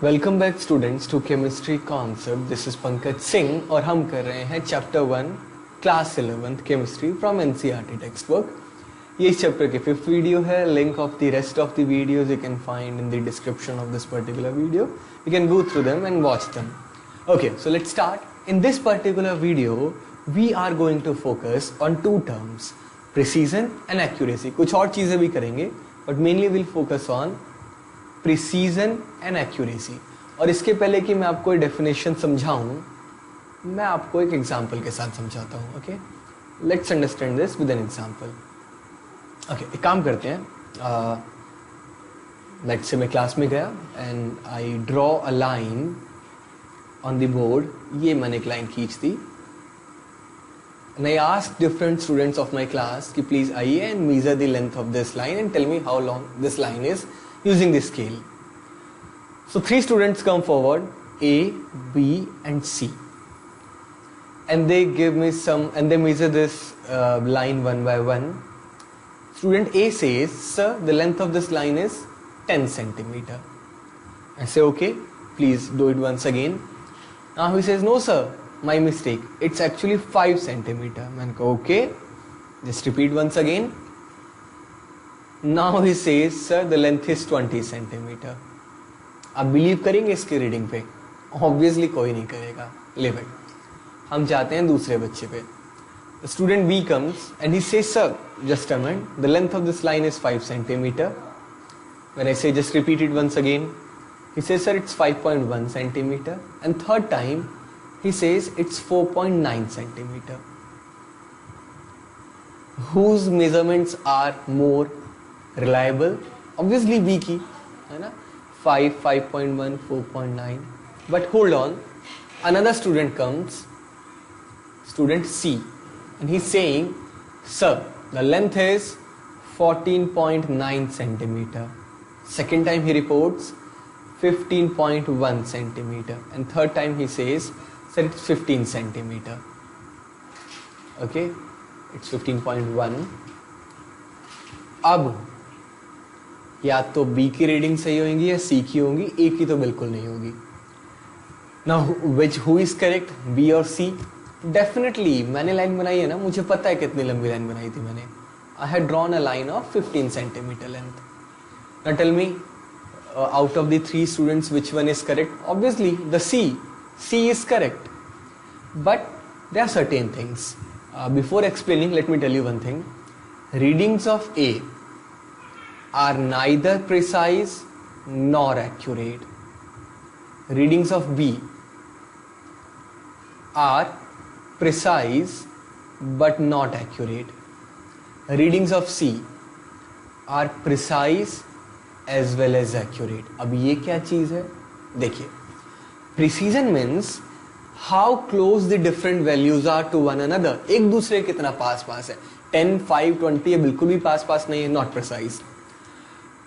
Welcome back students to chemistry concept. This is Pankaj Singh और हम कर रहे हैं chapter 1 class 11th chemistry from NCERT text book. ये इस चैप्टर की 5th वीडियो है। Link of the rest of the videos you can find in the description of this particular video. You can go through them and watch them. Okay, so let's start. In this particular video we are going to focus on to terms, precision and accuracy. कुछ और चीजें भी करेंगे but mainly will focus on precision and accuracy. और इसके पहले कि मैं आपको डेफिनेशन समझाऊं, मैं आपको एक एग्जांपल के साथ समझाता हूं। Okay, let's understand this with an example. Okay, एक काम करते हैं। लेट्स से मैं क्लास में गया and I draw a line on the board. ये मैंने एक लाइन खींच दी and I asked different students of my class कि प्लीज आइए and measure the length of this line and tell me how long this line is using the scale. So 3 students come forward, A, B and C, and they give me and they measure this line one by one. Student A says, sir, the length of this line is 10 centimeter. I say, okay, please do it once again. Now he says, no sir, my mistake, it's actually 5 centimeter. Man go, okay, just repeat once again. Now he says, sir, the length is 20 centimeter. आप believe करेंगे इसकी reading पे? Obviously कोई नहीं करेगा। Leave it. हम जाते हैं दूसरे बच्चे पे। Student B comes and he says, sir just a minute, the length of this line is 5 centimeter. When I say just repeat it once again, he says, sir, it's 5.1 centimeter. And third time he says it's 4.9 centimeter. Whose measurements are more reliable? Obviously B की, है ना? 5, 5.1, 4.9. But hold on, another student comes, student C, and he's saying, sir, the length is 14.9 centimeter. Second time he reports 15.1 centimeter. And third time he says, sir, it's 15 centimeter. Okay, it's 15.1. अब या तो B की reading सही होगी या सी की होगी, ए की तो बिल्कुल नहीं होगी। Now which who is correct, B और सी? डेफिनेटली मैंने लाइन बनाई है ना, मुझे पता है कितनी लंबी लाइन बनाई थी मैंने। I had drawn a line of 15 centimeter length. Now tell me, out of the 3 students which one is correct? Obviously the C is correct. But there are certain things. Before explaining, let me tell you one thing. Readings of A are neither precise nor accurate. Readings of B are precise but not accurate. Readings of C are precise as well as accurate. अब ये क्या चीज है? देखिए, precision means how close the different values are to one another. एक दूसरे कितना पास है। 10, 5, 20 ये बिल्कुल भी पास नहीं है, नॉट प्रिसाइज।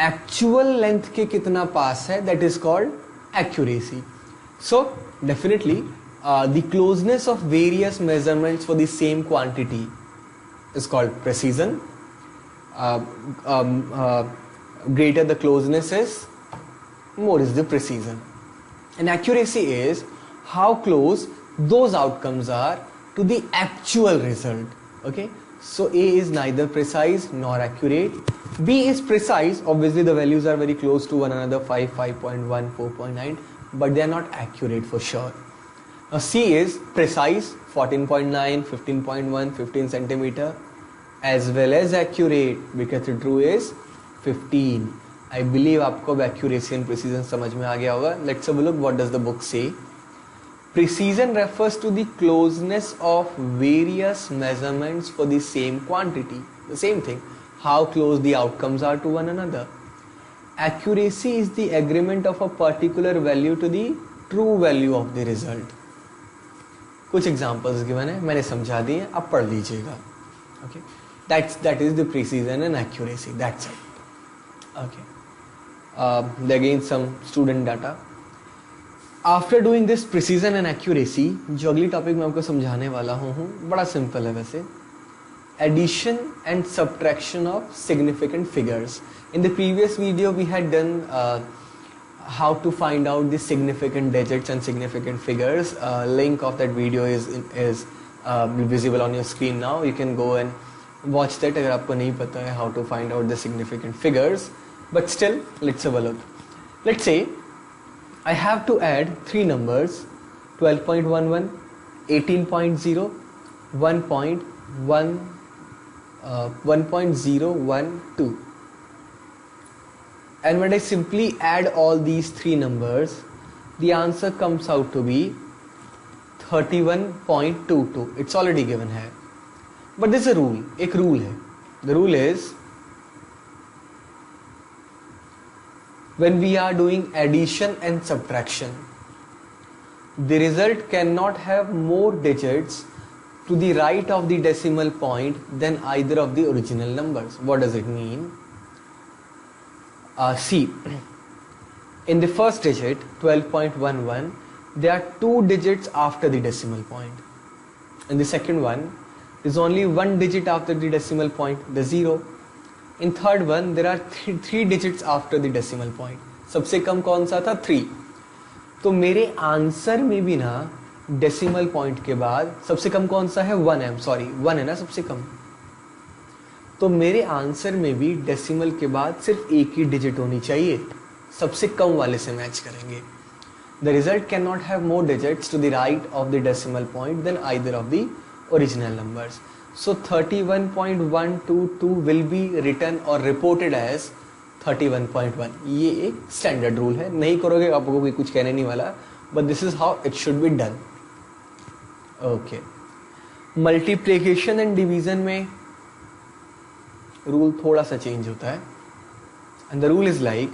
एक्चुअल लेंथ के कितना पास है, that is called accuracy. So definitely the closeness of various measurements for the same quantity is called precision. Greater the closeness is, more is the precision. And accuracy is how close those outcomes are to the actual result. Okay, so A is neither precise nor accurate. B is precise, obviously the values are very close to one another, 5, 5.1, 4.9, but they are not accurate for sure. Now C is precise, 14.9, 15.1, 15 centimeter, as well as accurate because the true is 15. I believe आपको accuracy and precision समझ में आ गया होगा. Let's have a look. What does the book say? Precision refers to the closeness of various measurements for the same quantity. The same thing. How close the outcomes are to one another. Accuracy is the agreement of a particular value to the true value of the result. कुछ examples given है, मैंने समझा दिए, आप पढ़ लीजिएगा. Okay. That is the precision and accuracy. That's it. Okay. Again some student data. After doing this precision and accuracy, जो अगली टॉपिक मैं आपको समझाने वाला हूँ बड़ा सिंपल है वैसे. addition and subtraction of significant figures. In the previous video we had done how to find out the significant digits and significant figures. Link of that video is visible on your screen now. You can go and watch that अगर आपको नहीं पता है how to find out the significant figures. But still, let's have a look. Let's say I have to add three numbers: 12.11, 18.0, 1.012. And when I simply add all these three numbers, the answer comes out to be 31.22. It's already given here. But there's a rule. एक rule है. The rule is when we are doing addition and subtraction, the result cannot have more digits to the right of the decimal point than either of the original numbers. What does it mean? See, in the first digit 12.11, there are two digits after the decimal point. In the second one, there's only one digit after the decimal point, the 0. In third one, there are three digits after the decimal point. सबसे कम कौन सा था? 3. तो मेरे answer में भी ना decimal point के बाद सबसे कम कौन सा है? 1 है. सॉरी, 1 है ना सबसे कम. तो मेरे आंसर में भी डेसिमल के बाद सिर्फ एक ही डिजिट होनी चाहिए. सबसे कम वाले से मैच करेंगे. The result cannot have more digits to the right of the decimal point than either of the original numbers. So 31.122 will be written or reported as 31.1. ये एक स्टैंडर्ड रूल है. नहीं करोगे आपको कोई कुछ कहने नहीं वाला. But this is how it should be done. Okay. Multiplication and division में रूल थोड़ा सा चेंज होता है. And the rule is like,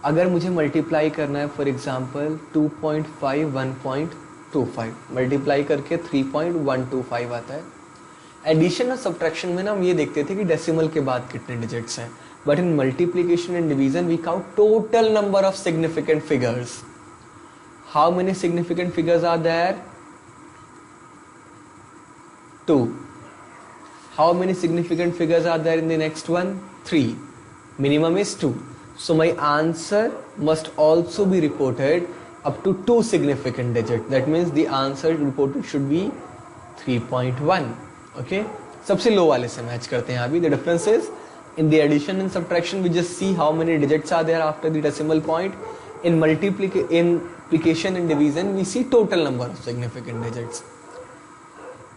अगर मुझे मल्टीप्लाई करना है फॉर एग्जाम्पल 2.5 1.25 मल्टीप्लाई करके 3.125 आता है. एडिशन और सब्ट्रैक्शन में ना हम ये देखते थे कि डेसिमल के बाद कितने डिजिट्स हैं. But in multiplication and division we count total number of significant figures. How many significant figures are there? 2. How many significant figures are there in the next one? 3. Minimum is 2. So my answer must also be reported up to 2 significant digits. That means the answer reported should be 3.1. Okay? सबसे लो वाले से match करते हैं अभी. The difference is in the addition and subtraction we just see how many digits are there after the decimal point. In multiplication and division we see total number of significant digits.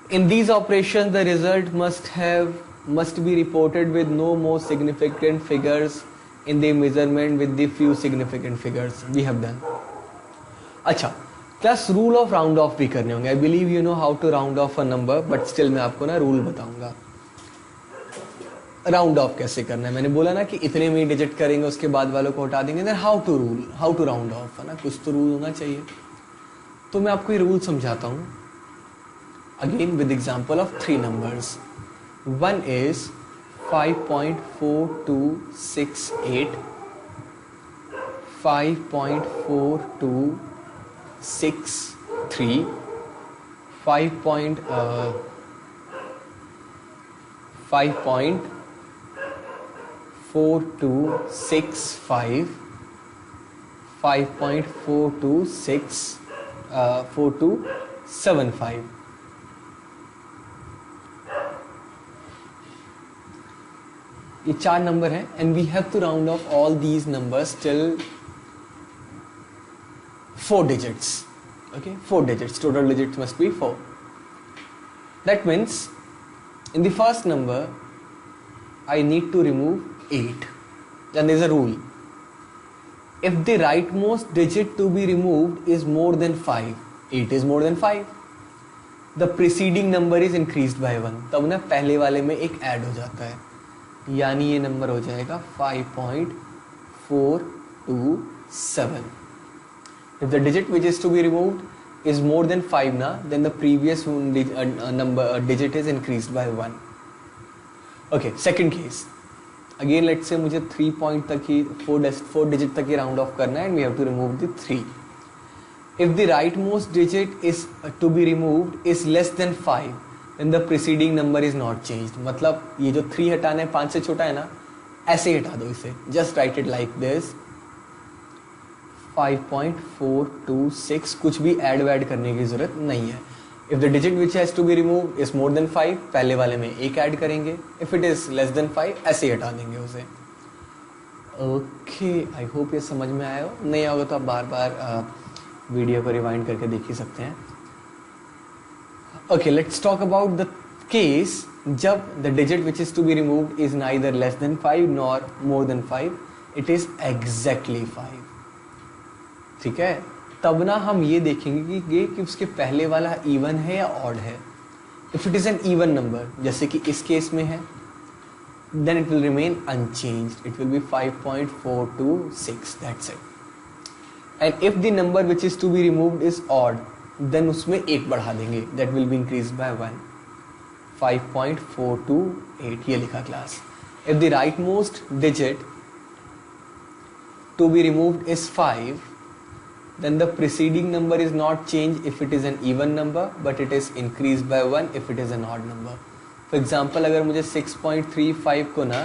In these operations the result must be reported with no more significant figures in the measurement with the few significant figures we have done. अच्छा, plus rule of round off भी करने होंगे. I believe you know how to round off a number, but still मैं आपको ना rule बताऊंगा round of कैसे करना है. मैंने बोला ना कि इतने में डिजिट करेंगे उसके बाद वालों को हटा देंगे. Then how to round off, है ना, कुछ तो रूल होना चाहिए. तो मैं आपको ये रूल समझाता हूँ again with example of 3 numbers. One is 5.4268, 5.4263, 5.4265, 5.4275. ये 4 नंबर हैं and we have to round off all these numbers till 4 digits. Okay, 4 digits. Total digits must be 4. That means in the first number I need to remove 8. Then there is a rule. If the rightmost digit to be removed is more than 5, 8 is more than 5, the preceding number is increased by 1. तब ना पहले वाले में एक add हो जाता है, यानी ये नंबर हो जाएगा 5.427. If the digit which is to be removed is more than 5 na, then the previous digit is increased by 1. Okay, second case. Again let's say मुझे 3 point तक ही 4 digit तक ही round off करना है and we have to remove the 3. If the rightmost digit is to be removed is less than 5, then the preceding number is not changed. मतलब ये जो 3 हटाना है 5 से छोटा है ना, ऐसे ही हटा दो इसे. Just write it like this. 5.426 कुछ भी ऐड वैड करने की जरूरत नहीं है. If the digit which has to be removed is more than 5, पहले वाले में एक ऐड करेंगे. If it is less than 5, ऐसे ही हटा देंगे उसे. ओके, आई होप ये समझ में आया हो. नहीं होगा तो आप बार बार वीडियो को रिवाइंड करके देख ही सकते हैं. Okay, let's talk about the case जब the digit which is to be removed is neither less than 5 nor more than 5. It is exactly 5. ठीक है, तब ना हम ये देखेंगे कि उसके पहले वाला इवन है या ऑड है. If it is an even number, जैसे कि इस केस में है, then it will remain unchanged. It will be 5.426. That's it. And if the number which is to be removed is odd, then उसमें एक बढ़ा देंगे. That will be increased by 1. 5.428 ये लिखा class. If the rightmost digit to be removed is 5, then the preceding number is not changed if it is an even number, but it is increased by 1 if it is an odd number. For example अगर मुझे 6.35 को ना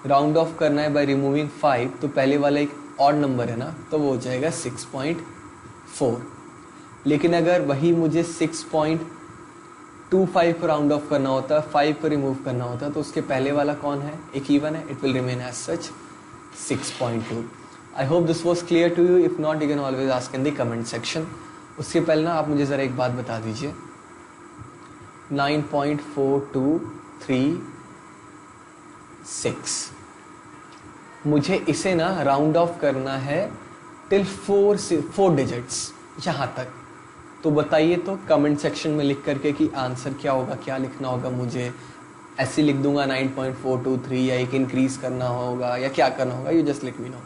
round of करना है by removing 5, तो पहले वाला एक ऑड नंबर है ना, तो वो हो जाएगा 6.4. लेकिन अगर वही मुझे 6.25 को राउंड ऑफ करना होता, 5 को रिमूव करना होता, तो उसके पहले वाला कौन है, एक इवन है. It will remain as such 6.2. I hope this was clear to you. If not, you can always ask in the comment section. उसके पहले ना आप मुझे ज़रा एक बात बता दीजिए. 9.4236 मुझे इसे ना राउंड ऑफ करना है टिल 4 डिजिट्स, यहाँ तक. तो बताइए तो कमेंट सेक्शन में लिख करके कि आंसर क्या होगा, क्या लिखना होगा मुझे. ऐसे लिख दूंगा 9.423, या एक इंक्रीज करना होगा, या क्या करना होगा, you just let me know.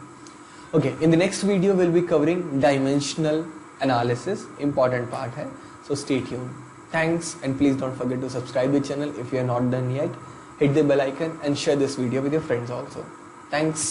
Okay, in the next video will be covering dimensional analysis. Important part है, so stay tuned. Thanks, and please don't forget to subscribe the channel if you are not done yet. Hit the bell icon and share this video with your friends also. Thanks.